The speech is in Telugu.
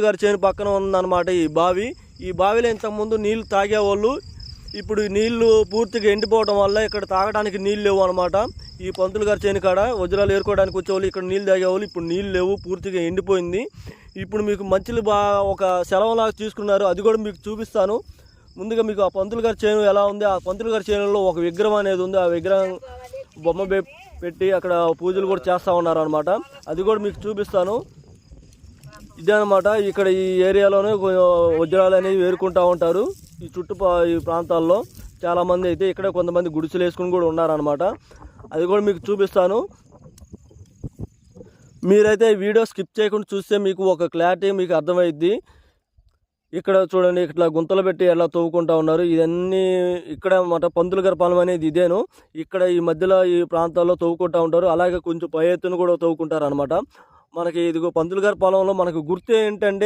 గారి చేను పక్కన ఉందన్నమాట ఈ బావిలో ఇంతకుముందు నీళ్లు తాగేవాళ్ళు. ఇప్పుడు నీళ్లు పూర్తిగా ఎండిపోవడం వల్ల ఇక్కడ తాగడానికి నీళ్ళు లేవు అనమాట. ఈ పంతులు గారి చేను కాడ వజ్రాలు ఏరుకోవడానికి వచ్చేవాళ్ళు, ఇక్కడ నీళ్ళు తాగేవాళ్ళు. ఇప్పుడు నీళ్ళు లేవు, పూర్తిగా ఎండిపోయింది. ఇప్పుడు మీకు మంచిలు ఒక సెలవులాగా తీసుకున్నారు, అది కూడా మీకు చూపిస్తాను. ముందుగా మీకు ఆ పంతులు గారి చేను ఎలా ఉంది, ఆ పంతులు గారి చేనులో ఒక విగ్రహం అనేది ఉంది. ఆ విగ్రహం బొమ్మ పెట్టి అక్కడ పూజలు కూడా చేస్తూ ఉన్నారు అనమాట. అది కూడా మీకు చూపిస్తాను. ఇదే అనమాట, ఇక్కడ ఈ ఏరియాలోనే వజ్రాలు అనేవి వేరుకుంటూ ఉంటారు. ఈ ఈ ప్రాంతాల్లో చాలామంది అయితే ఇక్కడ కొంతమంది గుడిసెలు వేసుకుని కూడా ఉన్నారనమాట. అది కూడా మీకు చూపిస్తాను. మీరైతే ఈ వీడియో స్కిప్ చేయకుండా చూస్తే మీకు ఒక క్లారిటీ మీకు అర్థమైద్ది. ఇక్కడ చూడండి, ఇట్లా గుంతలు పెట్టి ఎలా తవ్వుకుంటా ఉన్నారు. ఇవన్నీ ఇక్కడ అన్నమాట పంతులు గారి పొలం అనేది ఇదేను. ఇక్కడ ఈ మధ్యలో ఈ ప్రాంతాల్లో తవ్వుకుంటూ ఉంటారు. అలాగే కొంచెం పై ఎత్తున కూడా తవ్వుకుంటారు అనమాట. మనకి ఇదిగో పంతులు గారి పొలంలో మనకు గుర్తు ఏంటంటే